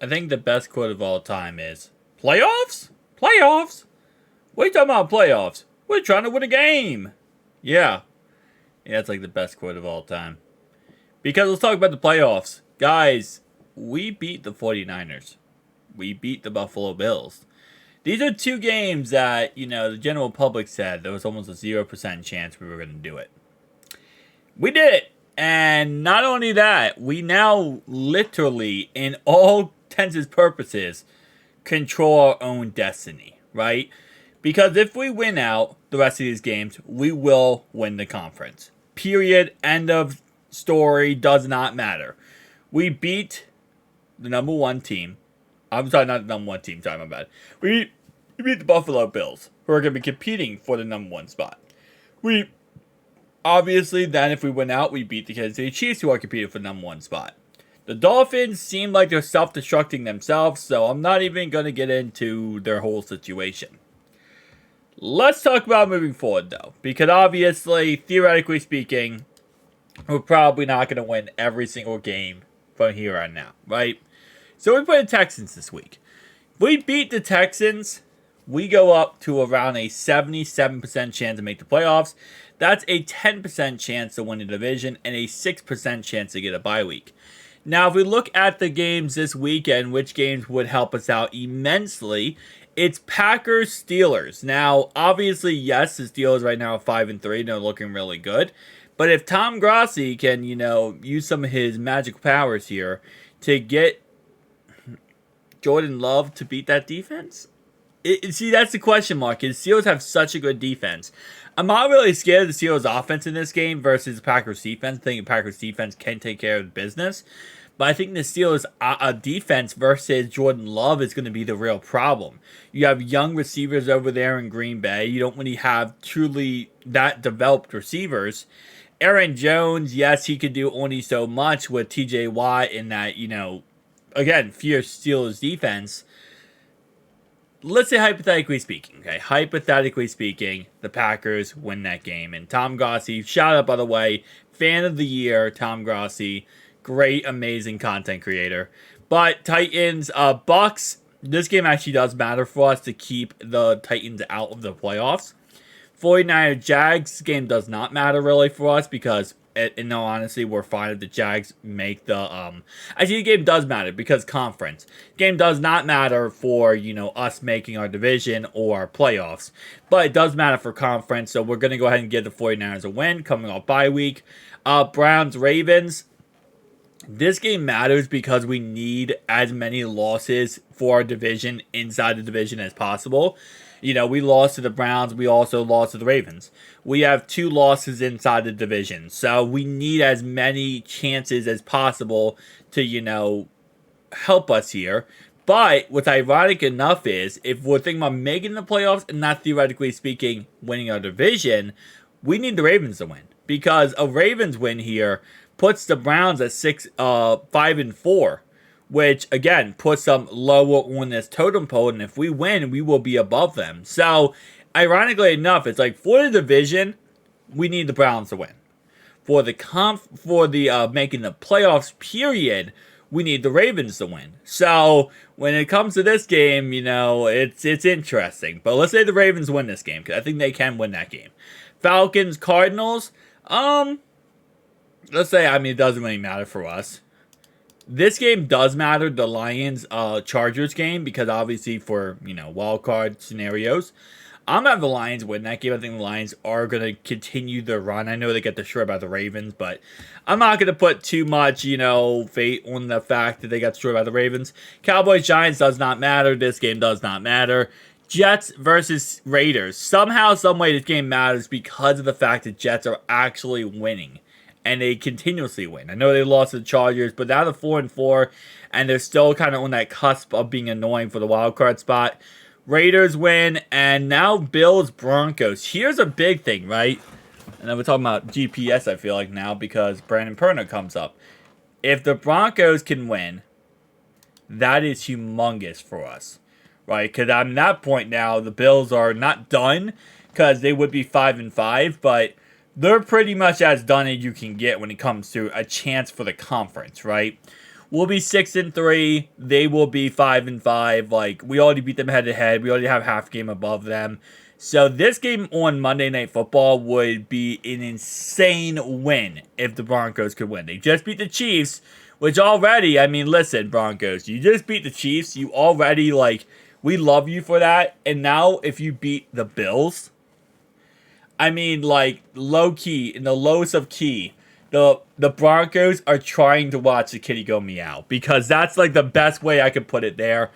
I think the best quote of all time is, "Playoffs? Playoffs? What are you talking about playoffs? We're trying to win a game." Yeah. Yeah, that's like the best quote of all time. Because let's talk about the playoffs. Guys, we beat the 49ers. We beat the Buffalo Bills. These are two games that, the general public said there was almost a 0% chance we were going to do it. We did it. And not only that, we now literally, in all intents and purposes, control our own destiny, right? Because if we win out the rest of these games, we will win the conference. Period. End of story. Does not matter. We beat the number one team. I'm sorry, not the number one team. Sorry, my bad. We beat the Buffalo Bills, who are going to be competing for the number one spot. We obviously then, if we win out, we beat the Kansas City Chiefs, who are competing for the number one spot. The Dolphins seem like they're self-destructing themselves, so I'm not even going to get into their whole situation. Let's talk about moving forward, though, because obviously, theoretically speaking, we're probably not going to win every single game from here on out, right? So we play the Texans this week. If we beat the Texans, we go up to around a 77% chance to make the playoffs. That's a 10% chance to win the division and a 6% chance to get a bye week. Now, if we look at the games this weekend, which games would help us out immensely, it's Packers-Steelers. Now, obviously, yes, the Steelers right now are 5-3, and they're looking really good. But if Tom Grossi can, use some of his magic powers here to get Jordan Love to beat that defense, see, that's the question mark. The Steelers have such a good defense. I'm not really scared of the Steelers' offense in this game versus the Packers' defense. I think the Packers' defense can take care of the business. But I think the Steelers' defense versus Jordan Love is going to be the real problem. You have young receivers over there in Green Bay. You don't really have truly that developed receivers. Aaron Jones, yes, he could do only so much with TJ Watt in that, again, fierce Steelers defense. Let's say hypothetically speaking, okay? Hypothetically speaking, the Packers win that game. And Tom Grossi, shout out, by the way, fan of the year, Tom Grossi. Great, amazing content creator. But Titans, Bucks, this game actually does matter for us to keep the Titans out of the playoffs. 49ers, Jags, game does not matter really for us because, in all honesty, we're fine if the Jags make the, actually, the game does matter because conference. Game does not matter for, us making our division or playoffs. But it does matter for conference, so we're going to go ahead and give the 49ers a win coming off bye week. Browns, Ravens. This game matters because we need as many losses for our division inside the division as possible. We lost to the Browns. We also lost to the Ravens. We have 2 losses inside the division. So we need as many chances as possible to, help us here. But what's ironic enough is, if we're thinking about making the playoffs and not theoretically speaking winning our division, we need the Ravens to win. Because a Ravens win here puts the Browns at 5-4. Which, again, puts them lower on this totem pole. And if we win, we will be above them. So, ironically enough, it's like for the division, we need the Browns to win. For the making the playoffs period, we need the Ravens to win. So, when it comes to this game, it's interesting. But let's say the Ravens win this game, because I think they can win that game. Falcons, Cardinals, let's say, it doesn't really matter for us. This game does matter, the Lions-Chargers game, because obviously for, wild card scenarios. I'm going to have the Lions win that game. I think the Lions are going to continue their run. I know they get destroyed by the Ravens, but I'm not going to put too much, fate on the fact that they got destroyed by the Ravens. Cowboys-Giants does not matter. This game does not matter. Jets versus Raiders. Somehow, someway, this game matters because of the fact that Jets are actually winning. And they continuously win. I know they lost to the Chargers, but now they're 4-4, and they're still kind of on that cusp of being annoying for the wild card spot. Raiders win, and now Bills Broncos. Here's a big thing, right? And then we're talking about GPS, I feel like, now, because Brandon Perna comes up. If the Broncos can win, that is humongous for us, right? Because at that point now, the Bills are not done, because they would be 5-5, but they're pretty much as done as you can get when it comes to a chance for the conference, right? We'll be 6-3. They will be 5-5. Like, we already beat them head to head. We already have half game above them. So this game on Monday Night Football would be an insane win if the Broncos could win. They just beat the Chiefs, which already, I mean, listen, Broncos, you just beat the Chiefs. You already, like, we love you for that. And now if you beat the Bills, I mean, like, low key, in the lowest of key, the Broncos are trying to watch the kitty go meow. Because that's, like, the best way I could put it there.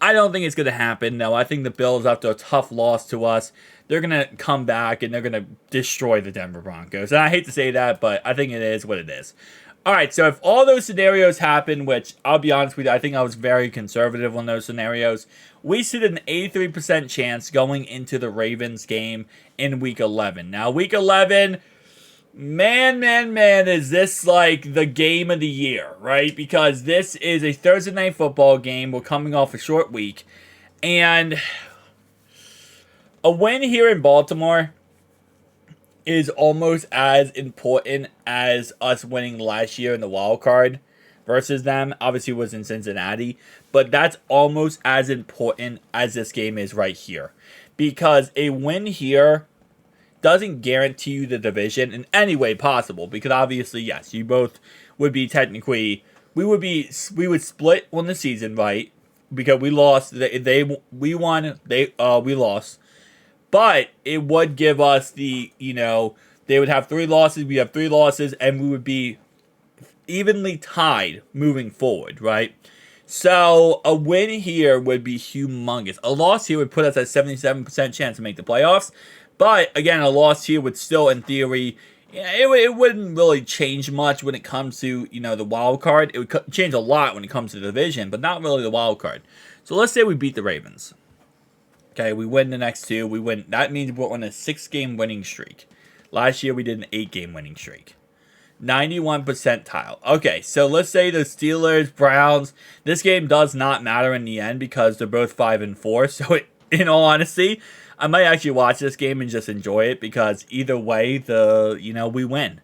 I don't think it's going to happen, no. I think the Bills, after a tough loss to us, they're going to come back and they're going to destroy the Denver Broncos. And I hate to say that, but I think it is what it is. All right, so if all those scenarios happen, which I'll be honest with you, I think I was very conservative on those scenarios, we sit an 83% chance going into the Ravens game in Week 11. Now, Week 11... Man, is this like the game of the year, right? Because this is a Thursday night football game. We're coming off a short week. And a win here in Baltimore is almost as important as us winning last year in the wild card versus them. Obviously, it was in Cincinnati. But that's almost as important as this game is right here. Because a win here doesn't guarantee you the division in any way possible, because obviously, yes, you both would be technically, we would split on the season, right? Because we lost, we won, we lost, but it would give us the, they would have 3 losses, we have 3 losses, and we would be evenly tied moving forward, right? So a win here would be humongous. A loss here would put us at 77% chance to make the playoffs. But, again, a loss here would still, in theory, it wouldn't really change much when it comes to, the wild card. It would change a lot when it comes to the division, but not really the wild card. So let's say we beat the Ravens. Okay, we win the next 2. We win. That means we're on a 6-game winning streak. Last year, we did an 8-game winning streak. 91 percentile. Okay, so let's say the Steelers, Browns. This game does not matter in the end because they're both 5-4. So, in all honesty, I might actually watch this game and just enjoy it because either way, we win.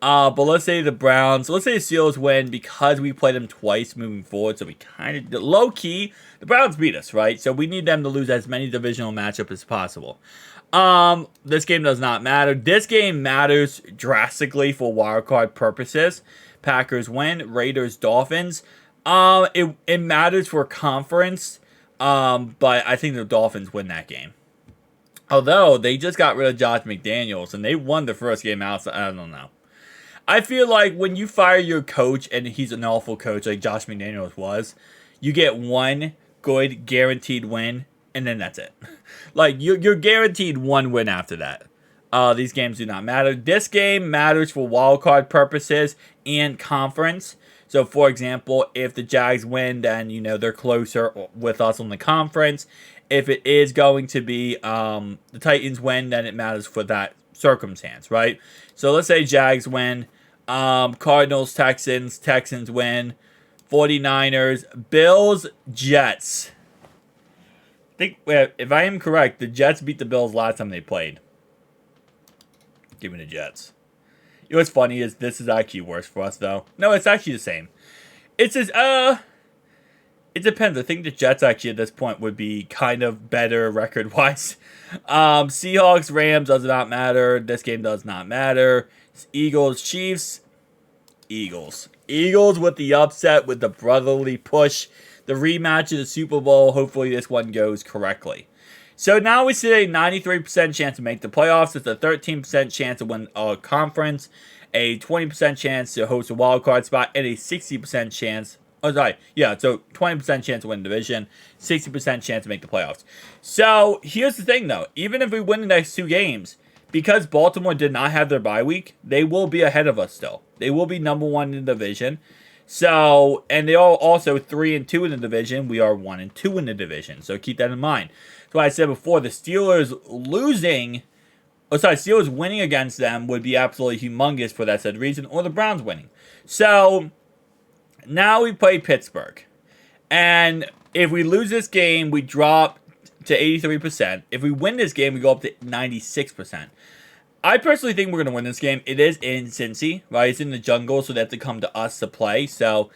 But let's say the Browns, let's say the Steelers win because we played them twice moving forward. So we kind of, low key, the Browns beat us, right? So we need them to lose as many divisional matchups as possible. This game does not matter. This game matters drastically for wildcard purposes. Packers win, Raiders, Dolphins. It matters for conference, but I think the Dolphins win that game. Although, they just got rid of Josh McDaniels, and they won the first game out, so I don't know. I feel like when you fire your coach, and he's an awful coach like Josh McDaniels was, you get one good guaranteed win, and then that's it. Like, you're guaranteed one win after that. These games do not matter. This game matters for wildcard purposes and conference. So, for example, if the Jags win, then, they're closer with us on the conference. If it is going to be the Titans win, then it matters for that circumstance, right? So let's say Jags win, Cardinals, Texans win, 49ers, Bills, Jets. I think, if I am correct, the Jets beat the Bills last time they played. Give me the Jets. You know what's funny is this is actually worse for us, though. No, it's actually the same. It's just, it depends. I think the Jets actually at this point would be kind of better record-wise. Seahawks, Rams does not matter. This game does not matter. Eagles, Chiefs, Eagles. Eagles with the upset, with the brotherly push. The rematch of the Super Bowl. Hopefully this one goes correctly. So now we sit a 93% chance to make the playoffs. It's a 13% chance to win a conference. A 20% chance to host a wild card spot. And a 60% chance... Oh, sorry. Yeah, so 20% chance to win the division, 60% chance to make the playoffs. So, here's the thing, though. Even if we win the next 2 games, because Baltimore did not have their bye week, they will be ahead of us still. They will be number 1 in the division. So, and they are also 3-2 in the division. We are 1-2 in the division. So, keep that in mind. So, I said before, the Steelers Steelers winning against them would be absolutely humongous for that said reason, or the Browns winning. So... now we play Pittsburgh. And if we lose this game, we drop to 83%. If we win this game, we go up to 96%. I personally think we're going to win this game. It is in Cincy, right? It's in the jungle, so they have to come to us to play. So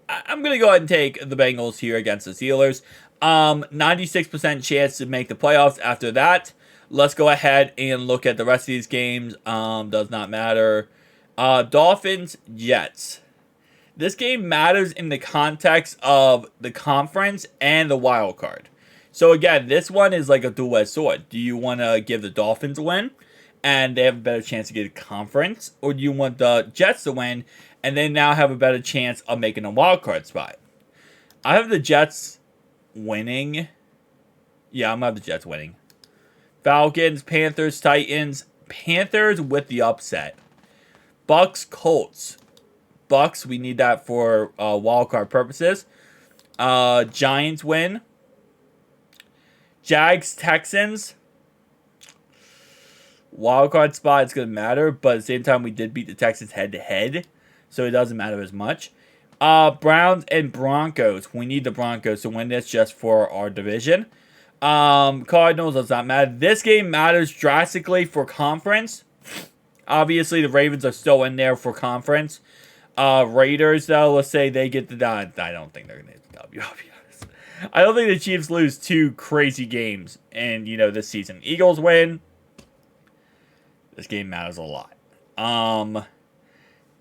I'm going to go ahead and take the Bengals here against the Steelers. 96% chance to make the playoffs after that. Let's go ahead and look at the rest of these games. Does not matter. Dolphins, Jets. This game matters in the context of the conference and the wild card. So again, this one is like a dual-edged sword. Do you want to give the Dolphins a win and they have a better chance to get a conference? Or do you want the Jets to win and they now have a better chance of making a wild card spot? I have the Jets winning. Yeah, I'm going to have the Jets winning. Falcons, Panthers, Titans. Panthers with the upset. Bucks, Colts. Bucks, we need that for wildcard purposes. Giants win. Jags, Texans. Wildcard spot is going to matter, but at the same time, we did beat the Texans head-to-head, so it doesn't matter as much. Browns and Broncos. We need the Broncos to win this just for our division. Cardinals does not matter. This game matters drastically for conference. Obviously, the Ravens are still in there for conference. Raiders, though, let's say they get the done. I don't think they're going to get the W, I'll be honest. I don't think the Chiefs lose 2 crazy games in, this season. Eagles win. This game matters a lot.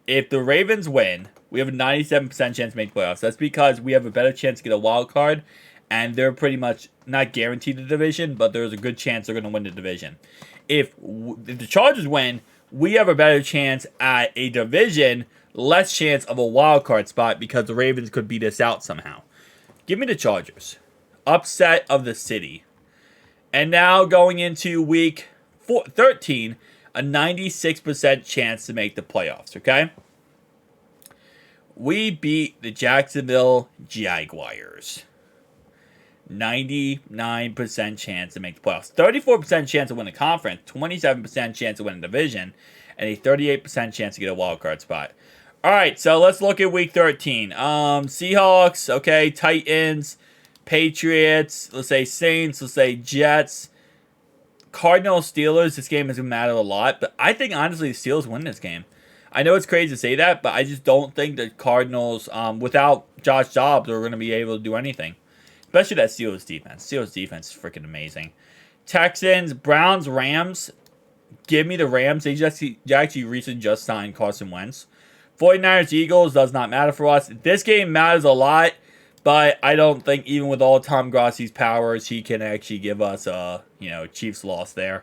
If the Ravens win, we have a 97% chance to make playoffs. That's because we have a better chance to get a wild card, and they're pretty much not guaranteed the division, but there's a good chance they're going to win the division. If the Chargers win, we have a better chance at a division, less chance of a wild card spot because the Ravens could beat us out somehow. Give me the Chargers. Upset of the city. And now going into week 13, a 96% chance to make the playoffs, okay? We beat the Jacksonville Jaguars. 99% chance to make the playoffs. 34% chance to win a conference. 27% chance to win a division. And a 38% chance to get a wild card spot. Alright, so let's look at week 13. Seahawks, okay, Titans, Patriots, let's say Saints, let's say Jets. Cardinals, Steelers, this game is going to matter a lot. But I think, honestly, the Steelers win this game. I know it's crazy to say that, but I just don't think the Cardinals, without Josh Dobbs, are going to be able to do anything. Especially that Steelers defense. Steelers defense is freaking amazing. Texans, Browns, Rams. Give me the Rams. They actually recently just signed Carson Wentz. 49ers, Eagles does not matter for us. This game matters a lot, but I don't think even with all Tom Grossi's powers, he can actually give us a, Chiefs loss there.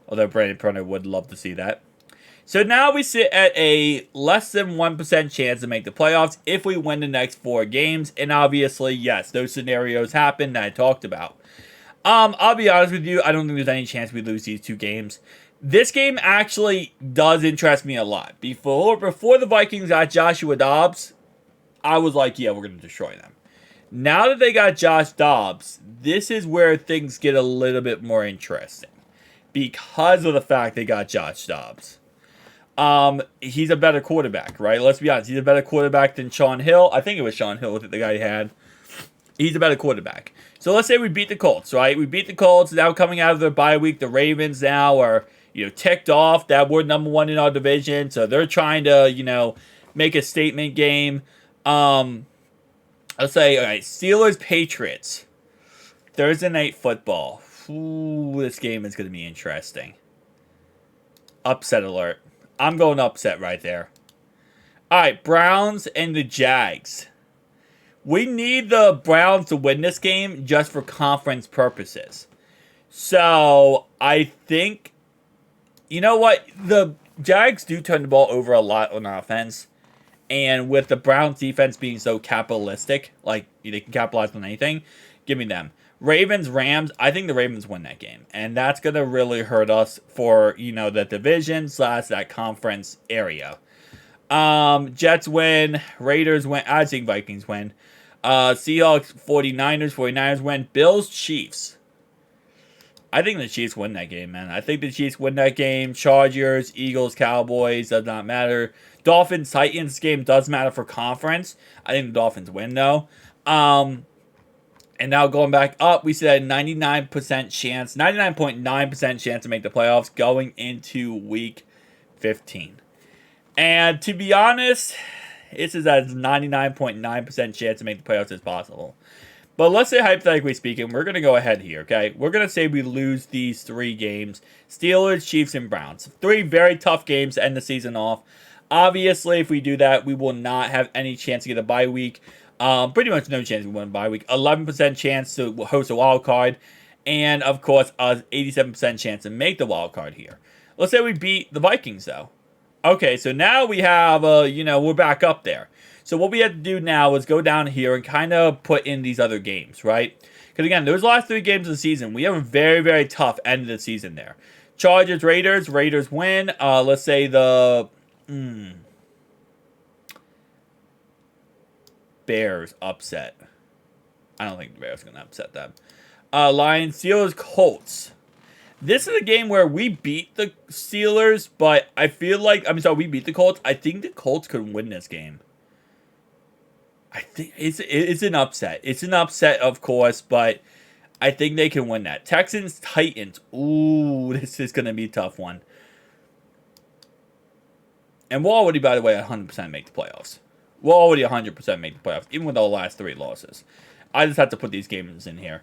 Although Brandon Pruner would love to see that. So now we sit at a less than 1% chance to make the playoffs if we win the next 4 games. And obviously, yes, those scenarios happen that I talked about. I'll be honest with you, I don't think there's any chance we lose these 2 games. This game actually does interest me a lot. Before the Vikings got Joshua Dobbs, I was like, yeah, we're going to destroy them. Now that they got Josh Dobbs, this is where things get a little bit more interesting. Because of the fact they got Josh Dobbs. He's a better quarterback, right? Let's be honest. He's a better quarterback than Sean Hill. I think it was Sean Hill that the guy had. He's a better quarterback. So let's say we beat the Colts, right? We beat the Colts. Now coming out of their bye week, the Ravens now are, ticked off that we're number 1 in our division. So they're trying to, make a statement game. Let's say, all right, Steelers, Patriots. Thursday night football. Ooh, this game is going to be interesting. Upset alert. I'm going upset right there. All right, Browns and the Jags. We need the Browns to win this game just for conference purposes. So, I think, you know what? The Jags do turn the ball over a lot on offense. And with the Browns defense being so capitalistic, like they can capitalize on anything, give me them. Ravens, Rams, I think the Ravens win that game. And that's going to really hurt us for, the division / that conference area. Jets win. Raiders win. I think Vikings win. Seahawks, 49ers win. Bills, Chiefs. I think the Chiefs win that game, man. I think the Chiefs win that game. Chargers, Eagles, Cowboys, does not matter. Dolphins, Titans game does matter for conference. I think the Dolphins win, though. And now going back up, we said 99% chance, 99.9% chance to make the playoffs going into week 15. And to be honest, This is as 99.9% chance to make the playoffs as possible. But let's say, hypothetically speaking, we're going to go ahead here, okay? We're going to say we lose these 3 games. Steelers, Chiefs, and Browns. 3 very tough games to end the season off. Obviously, if we do that, we will not have any chance to get a bye week. Pretty much no chance we win a bye week. 11% chance to host a wild card. And, of course, a 87% chance to make the wild card here. Let's say we beat the Vikings, though. Okay, so now we have, we're back up there. So what we have to do now is go down here and kind of put in these other games, right? Because, again, those last 3 games of the season, we have a very, very tough end of the season there. Chargers, Raiders. Raiders win. Let's say the Bears upset. I don't think the Bears are going to upset them. Lions, Steelers, Colts. This is a game where we beat the Steelers, but I feel like, we beat the Colts. I think the Colts could win this game. I think it's an upset. It's an upset, of course, but I think they can win that. Texans, Titans. Ooh, this is going to be a tough one. And we'll already, by the way, 100% make the playoffs. We'll already 100% make the playoffs, even with our last 3 losses. I just have to put these games in here.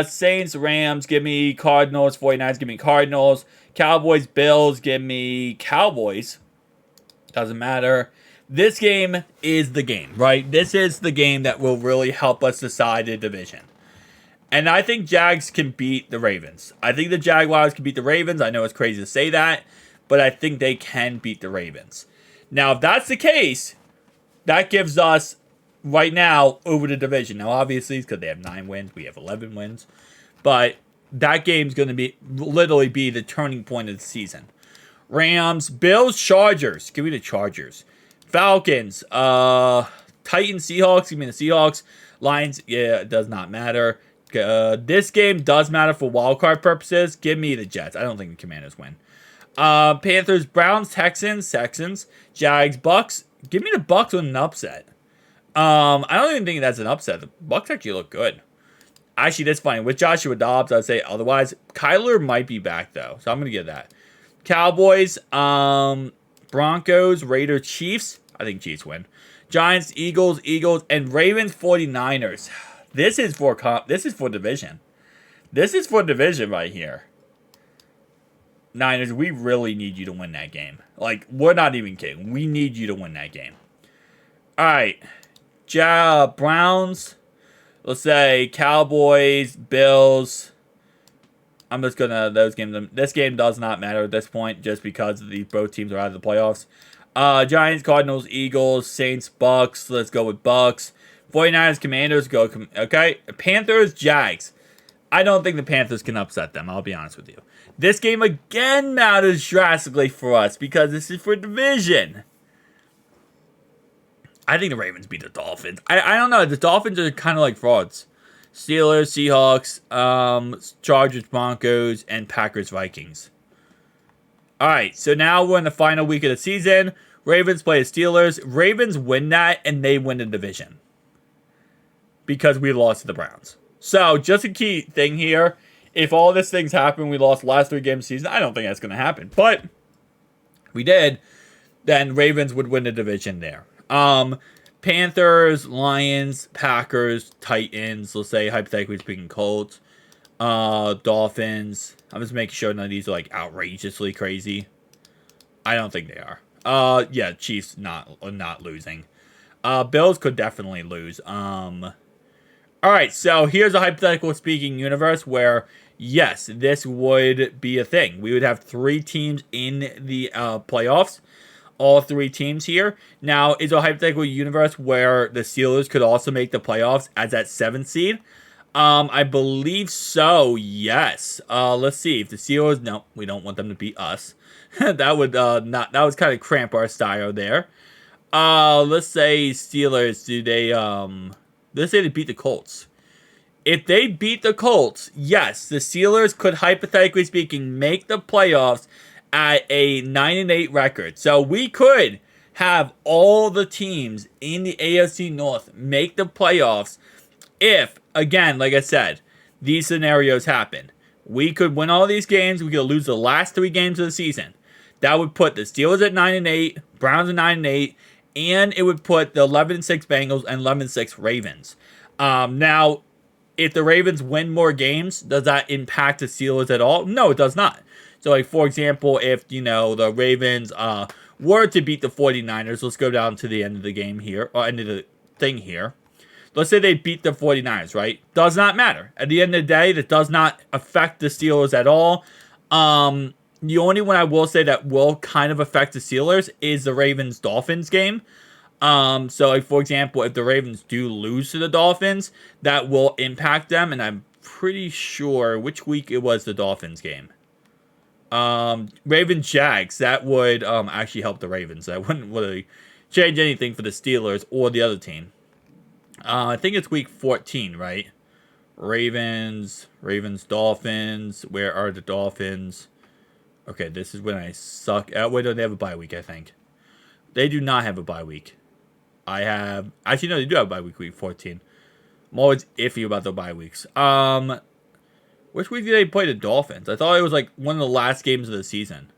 Saints, Rams, give me Cardinals. 49ers, give me Cardinals. Cowboys, Bills, give me Cowboys. Doesn't matter. This game is the game, right? This is the game that will really help us decide the division. And I think Jags can beat the Ravens. I think the Jaguars can beat the Ravens. I know it's crazy to say that, but I think they can beat the Ravens. Now, if that's the case, that gives us, right now, over the division. Now, obviously, because they have 9 wins, we have 11 wins. But that game's going to literally be the turning point of the season. Rams, Bills, Chargers. Give me the Chargers. Falcons, Titans, Seahawks. Give me the Seahawks. Lions, yeah, it does not matter. This game does matter for wildcard purposes. Give me the Jets. I don't think the Commanders win. Panthers, Browns, Texans, Jags, Bucks. Give me the Bucks with an upset. I don't even think that's an upset. The Bucks actually look good. Actually, that's funny. With Joshua Dobbs, I'd say otherwise. Kyler might be back, though, so I'm going to give that. Cowboys, Broncos, Raiders, Chiefs. I think Chiefs win. Giants, Eagles, and Ravens, 49ers. This is for division. This is for division right here. Niners, we really need you to win that game. Like, we're not even kidding. We need you to win that game. All right. Browns. Let's say Cowboys, Bills. I'm just gonna those games. This game does not matter at this point, just because both teams are out of the playoffs. Giants, Cardinals, Eagles, Saints, Bucks. Let's go with Bucks. 49ers, Commanders. Okay. Panthers, Jags. I don't think the Panthers can upset them. I'll be honest with you. This game again matters drastically for us because this is for division. I think the Ravens beat the Dolphins. I don't know. The Dolphins are kind of like frauds. Steelers, Seahawks, Chargers, Broncos, and Packers, Vikings. All right, so now we're in the final week of the season. Ravens play the Steelers. Ravens win that, and they win the division. Because we lost to the Browns. So, just a key thing here. If all these things happen, we lost the last 3 games of the season, I don't think that's going to happen. But, we did, then Ravens would win the division there. Panthers, Lions, Packers, Titans, let's say, hypothetically speaking, Colts, Dolphins. I'm just making sure none of these are, like, outrageously crazy. I don't think they are. Yeah, Chiefs not losing. Bills could definitely lose. Alright, so here's a hypothetical speaking universe where, yes, this would be a thing. We would have 3 teams in the playoffs. All 3 teams here. Now, is a hypothetical universe where the Steelers could also make the playoffs as that 7th seed? I believe so, yes. Let's see. If the Steelers... No, we don't want them to beat us. That would not... That was kind of cramp our style there. Let's say Steelers, do they... Let's say they beat the Colts. If they beat the Colts, yes, the Steelers could, hypothetically speaking, make the playoffs at a 9-8 record. So we could have all the teams in the AFC North make the playoffs if, again, like I said, these scenarios happen. We could win all these games. We could lose the last 3 games of the season. That would put the Steelers at 9-8, Browns at 9-8, and it would put the 11-6 Bengals and 11-6 Ravens. Now, if the Ravens win more games, does that impact the Steelers at all? No, it does not. So, like, for example, if, the Ravens were to beat the 49ers, let's go down to the end of the game here, or end of the thing here. Let's say they beat the 49ers, right? Does not matter. At the end of the day, that does not affect the Steelers at all. The only one I will say that will kind of affect the Steelers is the Ravens-Dolphins game. So, like, for example, if the Ravens do lose to the Dolphins, that will impact them, and I'm pretty sure which week it was the Dolphins game. Ravens-Jags, that would actually help the Ravens. That wouldn't really change anything for the Steelers or the other team. I think it's week 14, right? Ravens, Dolphins. Where are the Dolphins? Okay, this is when I suck. Wait, no, they have a bye week, I think. They do not have a bye week. Actually, no, they do have a bye week 14. I'm always iffy about the bye weeks. Which week did they play the Dolphins? I thought it was like one of the last games of the season.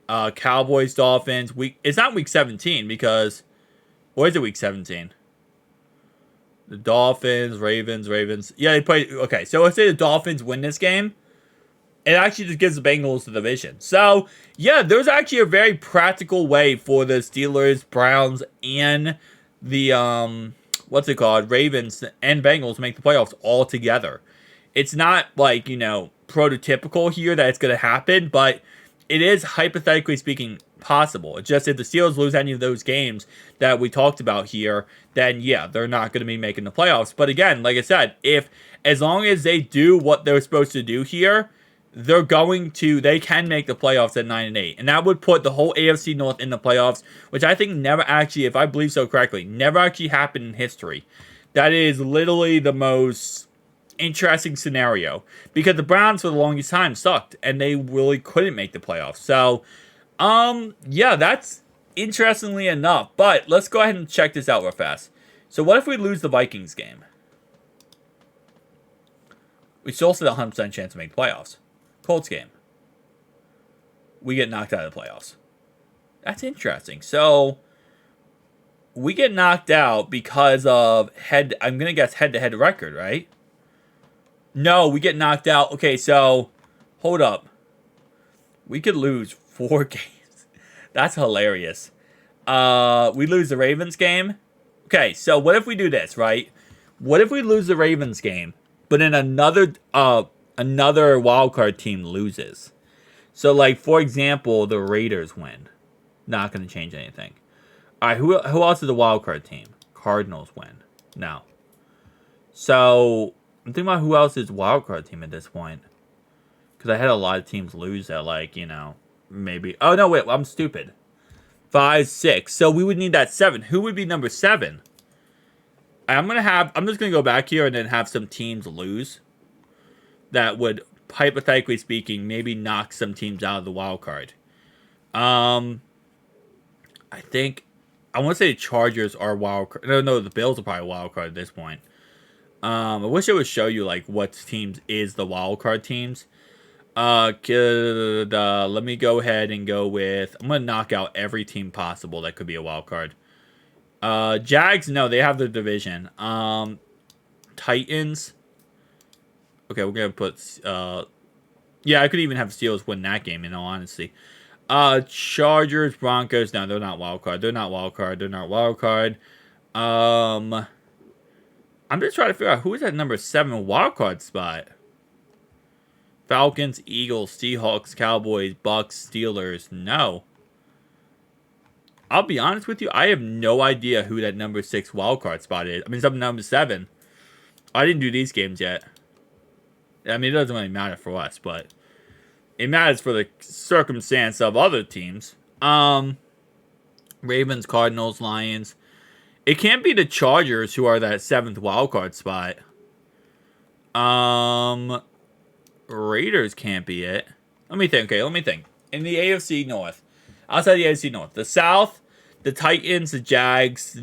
Cowboys, Dolphins. It's not week 17 because... Or is it week 17? The Dolphins, Ravens. Yeah, they played... Okay, so let's say the Dolphins win this game. It actually just gives the Bengals the division. So, yeah, there's actually a very practical way for the Steelers, Browns, and the, Ravens and Bengals to make the playoffs all together. It's not, like, prototypical here that it's going to happen, but it is, hypothetically speaking, possible. It's just if the Steelers lose any of those games that we talked about here, then yeah, they're not going to be making the playoffs. But again, like I said, as long as they do what they're supposed to do here, they can make the playoffs at 9-8. And that would put the whole AFC North in the playoffs, which I think never actually, if I believe so correctly, never actually happened in history. That is literally the most interesting scenario. Because the Browns for the longest time sucked, and they really couldn't make the playoffs. So, yeah, that's interestingly enough. But let's go ahead and check this out real fast. So what if we lose the Vikings game? We still have a 100% chance to make the playoffs. Colts game. We get knocked out of the playoffs. That's interesting. So, we get knocked out because of I'm going to guess head-to-head record, right? No, we get knocked out. Okay, so, hold up. We could lose 4 games. That's hilarious. We lose the Ravens game. Okay, so what if we do this, right? What if we lose the Ravens game, but in another wildcard team loses? So, like, for example, the Raiders win. Not going to change anything. All right, who else is a wildcard team? Cardinals win. No. So, I'm thinking about who else is wildcard team at this point. Because I had a lot of teams lose that, like, maybe... Oh, no, wait, I'm stupid. 5, 6. So, we would need that 7. Who would be number 7? I'm just going to go back here and then have some teams lose. That would, hypothetically speaking, maybe knock some teams out of the wild card. I think, I want to say the Chargers are wild card. No, the Bills are probably wild card at this point. I wish it would show you, like, what teams is the wild card teams. Let me go ahead and go with, I'm going to knock out every team possible that could be a wild card. Jags, no, they have the division. Titans. Okay, we're going to put... yeah, I could even have Steelers win that game, in all honesty. Chargers, Broncos. No, they're not wild card. I'm just trying to figure out who is that number 7 wild card spot. Falcons, Eagles, Seahawks, Cowboys, Bucks, Steelers. No. I'll be honest with you. I have no idea who that number 6 wild card spot is. I mean, number 7. I didn't do these games yet. I mean, it doesn't really matter for us, but it matters for the circumstance of other teams. Ravens, Cardinals, Lions. It can't be the Chargers who are that 7th wildcard spot. Raiders can't be it. Let me think. In the AFC North. Outside the AFC North. The South, the Titans, the Jags,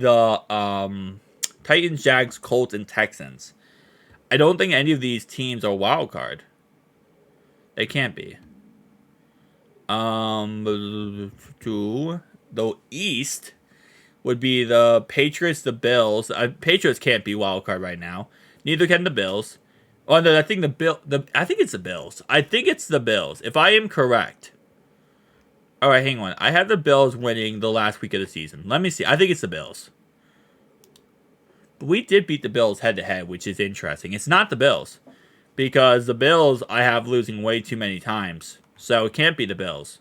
Titans, Jags, Colts, and Texans. I don't think any of these teams are wild card. They can't be. To the East, would be the Patriots, the Bills. Patriots can't be wild card right now. Neither can the Bills. Oh no, I think I think it's the Bills. I think it's the Bills. If I am correct. All right, hang on. I have the Bills winning the last week of the season. Let me see. I think it's the Bills. But we did beat the Bills head to head, which is interesting. It's not the Bills because the Bills I have losing way too many times, so it can't be the Bills.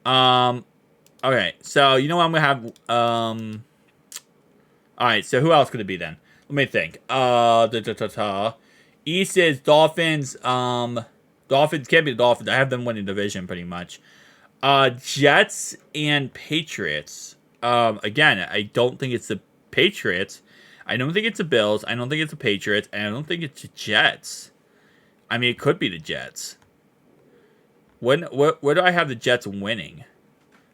Okay, so you know what I'm gonna have. All right, so who else could it be then? Let me think. East is Dolphins. Dolphins can't be the Dolphins. I have them winning division pretty much. Jets and Patriots. Again, I don't think it's the Patriots. I don't think it's the Bills. I don't think it's the Patriots. And I don't think it's the Jets. I mean, it could be the Jets. Where do I have the Jets winning?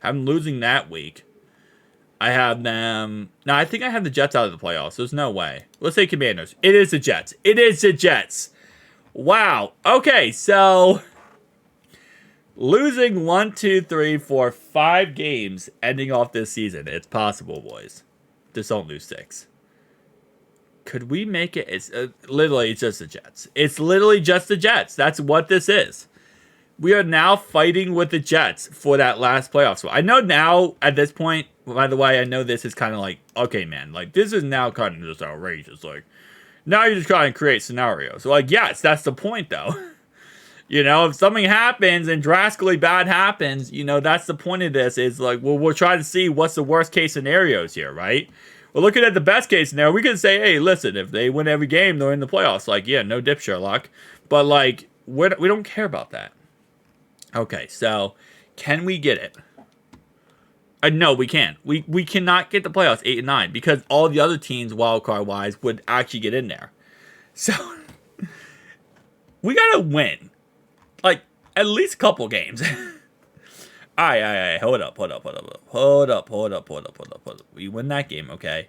I'm losing that week. I have them... No, I think I have the Jets out of the playoffs. There's no way. Let's say Commanders. It is the Jets. It is the Jets. Wow. Okay, so... Losing 1, 2, 3, 4, 5 games ending off this season. It's possible, boys. Just don't lose 6. Could we make it? It's literally it's just the Jets. It's literally just the Jets. That's what this is. We are now fighting with the Jets for that last playoff spot. I know now at this point, by the way, I know this is kind of like, okay, man, like this is now kind of just outrageous. Like now you're just trying to create scenarios. So like, yes, that's the point though. You know, if something happens and drastically bad happens, you know, that's the point of this is like, well, we're trying to see what's the worst case scenarios here, right? We're looking at the best case scenario. We can say, hey, listen, if they win every game, they're in the playoffs. Like, yeah, no dip, Sherlock. But like, we don't care about that. Okay, so can we get it? No, we can't. We cannot get the playoffs 8 and 9 because all the other teams, wild card wise, would actually get in there. So we gotta win, like at least a couple games. All right. Hold up. We win that game, okay?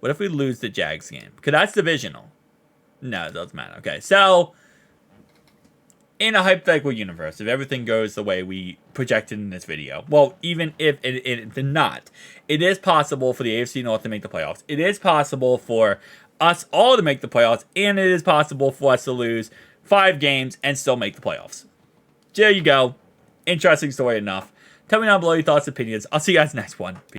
What if we lose the Jags game? Because that's divisional. No, it doesn't matter. Okay, so in a hypothetical universe, if everything goes the way we projected in this video, well, even if it did not, it is possible for the AFC North to make the playoffs. It is possible for us all to make the playoffs, and it is possible for us to lose 5 games and still make the playoffs. There you go. Interesting story enough. Tell me down below your thoughts and opinions. I'll see you guys next one. Peace.